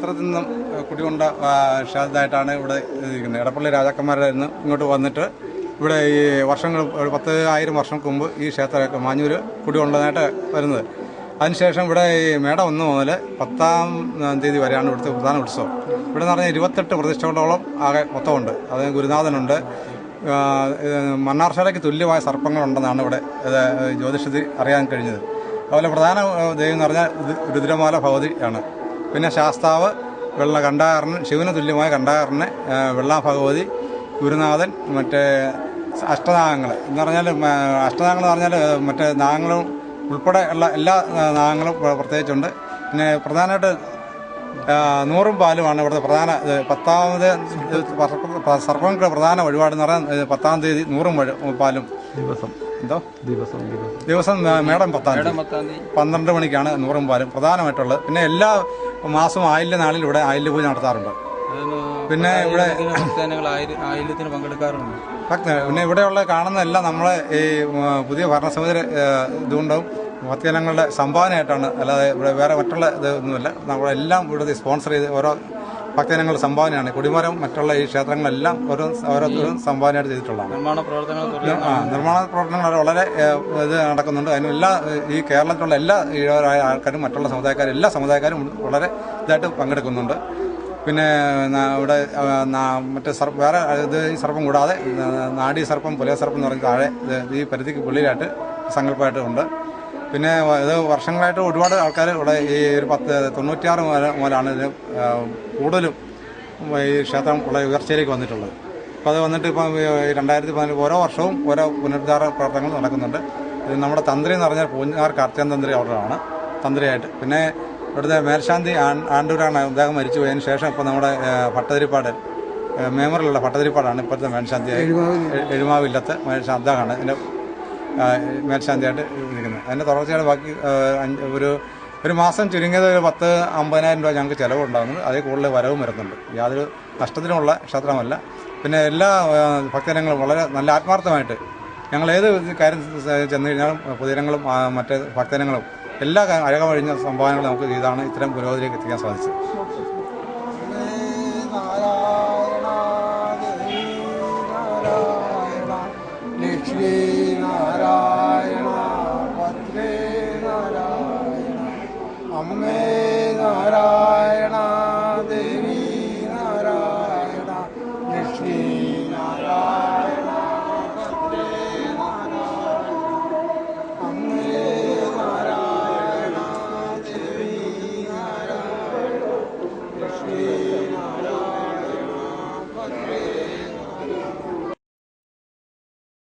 ക്ഷേത്രത്തിൽ നിന്നും കുടികൊണ്ട ക്ഷേത്രമായിട്ടാണ് ഇവിടെ ഇരിക്കുന്നത്. എടപ്പള്ളി രാജാക്കന്മാരുടെ നിന്ന് ഇങ്ങോട്ട് വന്നിട്ട് ഇവിടെ ഈ വർഷങ്ങൾ 10,000 വർഷങ്ങൾക്ക് മുമ്പ് ഈ ക്ഷേത്രമൊക്കെ മാഞ്ഞൂർ കുടികൊണ്ടതായിട്ട് വരുന്നത്. അതിനുശേഷം ഇവിടെ ഈ മേട 1 മുതൽ 10-ാം തീയതി വരെയാണ് ഇവിടുത്തെ പ്രധാന ഉത്സവം. ഇവിടെ എന്ന് പറഞ്ഞാൽ 28 പ്രതിഷ്ഠകളോളം ആകെ മൊത്തമുണ്ട്. അത് ഗുരുനാഥനുണ്ട്. മണ്ണാർശാലയ്ക്ക് തുല്യമായ സർപ്പങ്ങളുണ്ടെന്നാണ് ഇവിടെ ജ്യോതിഷത്തിൽ അറിയാൻ കഴിഞ്ഞത്. അതുപോലെ പ്രധാന ദൈവം എന്ന് പറഞ്ഞാൽ രുദ്രമാല ഭഗവതി ആണ്. പിന്നെ ശാസ്താവ് വെള്ള കണ്ടാകരൻ, ശിവന് തുല്യമായ കണ്ടാകരന്, വെള്ള ഭഗവതി, ഗുരുനാഥൻ, മറ്റേ അഷ്ടനാഗങ്ങൾ എന്ന് പറഞ്ഞാൽ അഷ്ടനാഗങ്ങൾ എന്ന് പറഞ്ഞാൽ മറ്റേ നാഗങ്ങളും ഉൾപ്പെടെ ഉള്ള എല്ലാ നാഗങ്ങളും പ്രത്യേകിച്ചുണ്ട്. പിന്നെ പ്രധാനമായിട്ട് 100 പാലുമാണ് ഇവിടുത്തെ പ്രധാന 10ാമത് സർപ്പങ്ങളുടെ പ്രധാന വഴിപാടെന്ന് പറഞ്ഞാൽ 10-ാം തീയതി 100 പാലും ദിവസം മേടം 10-ാം തീയതി 12 മണിക്കാണ് 100 പാലും പ്രധാനമായിട്ടുള്ളത്. പിന്നെ എല്ലാ മാസവും ആയില്യ നാളിൽ ഇവിടെ ആയില്യ പൂജ നടത്താറുണ്ട്. പിന്നെ ഇവിടെ ആയില്യത്തിന് പങ്കെടുക്കാറുണ്ട്. പിന്നെ ഇവിടെയുള്ള കാണുന്നതെല്ലാം നമ്മളെ ഈ പുതിയ ഭരണസമിതി ഇതുകൊണ്ടും ഭക്തജനങ്ങളുടെ സംഭാവനയായിട്ടാണ്, അല്ലാതെ ഇവിടെ വേറെ മറ്റുള്ള ഇതൊന്നുമില്ല. നമ്മളെല്ലാം ഇവിടെ സ്പോൺസർ ചെയ്ത് ഓരോ ഭക്തജനങ്ങളുടെ സംഭാവനയാണ്. കൊടിമരം മറ്റുള്ള ഈ ക്ഷേത്രങ്ങളെല്ലാം ഓരോരുത്തരും സംഭാവനയായിട്ട് ചെയ്തിട്ടുള്ളതാണ്. നിർമ്മാണ പ്രവർത്തനങ്ങൾ വളരെ ഇത് നടക്കുന്നുണ്ട്. അതിനെല്ലാ ഈ കേരളത്തിലുള്ള എല്ലാ ആൾക്കാരും മറ്റുള്ള സമുദായക്കാരും എല്ലാ സമുദായക്കാരും വളരെ ഇതായിട്ട് പങ്കെടുക്കുന്നുണ്ട്. പിന്നെ ഇവിടെ മറ്റേ വേറെ ഇത് ഈ സർപ്പം കൂടാതെ നാഡീ സർപ്പം, പുലയ സർപ്പം എന്ന് പറഞ്ഞ് താഴെ ഈ പരിധിക്ക് വെളിയിലായിട്ട് സങ്കല്പമായിട്ട് ഉണ്ട്. പിന്നെ ഇത് വർഷങ്ങളായിട്ട് ഒരുപാട് ആൾക്കാർ ഇവിടെ ഈ ഒരു 96 മുതലാണ് ഇത് കൂടുതലും ഈ ക്ഷേത്രം ഉള്ള ഉയർച്ചയിലേക്ക് വന്നിട്ടുള്ളത്. അപ്പോൾ അത് വന്നിട്ട് ഇപ്പം 2014 ഓരോ വർഷവും ഓരോ പുനരുദ്ധാര പ്രവർത്തനങ്ങൾ നടക്കുന്നുണ്ട്. ഇത് നമ്മുടെ തന്ത്രി എന്ന് പറഞ്ഞാൽ പൂഞ്ഞാർ കാർത്തികൻ തന്ത്രി അവിടെയാണ് തന്ത്രിയായിട്ട്. പിന്നെ ഇവിടുത്തെ മേൽശാന്തി ആണ്ടൂരാണ്. അദ്ദേഹം മരിച്ചു പോയതിന് ശേഷം ഇപ്പോൾ നമ്മുടെ ഭട്ടതിരിപ്പാട് മേമറിലുള്ള ഭട്ടതിരിപ്പാടാണ് ഇപ്പോഴത്തെ മേൽശാന്തിയായി. എഴുമാവില്ലത്ത് അദ്ദേഹമാണ് ഇതിൻ്റെ മേൽശാന്തിയായിട്ട് ഇരിക്കുന്നത്. അതിൻ്റെ തുടർച്ചയായിട്ട് ബാക്കി ഒരു മാസം ചുരുങ്ങിയത് 10-50,000 രൂപ ഞങ്ങൾക്ക് ചിലവുണ്ടാകുന്നത്. അതിൽ കൂടുതൽ വരവും വരുന്നുണ്ട്. യാതൊരു നഷ്ടത്തിനുമുള്ള ക്ഷേത്രമല്ല. പിന്നെ എല്ലാ ഭക്തജനങ്ങളും വളരെ നല്ല ആത്മാർത്ഥമായിട്ട് ഞങ്ങൾ ഏത് കാര്യം ചെന്ന് കഴിഞ്ഞാലും പൊതുജനങ്ങളും മറ്റ് ഭക്തജനങ്ങളും എല്ലാ അഴകമഴിഞ്ഞ സംഭാവനകളും നമുക്ക് ചെയ്താണ് ഇത്തരം പുരോഗതിയിലേക്ക് എത്തിക്കാൻ സാധിച്ചത്. നാരായണ ഭദ്രേ നാരായണ അമ്മേ നാരായണ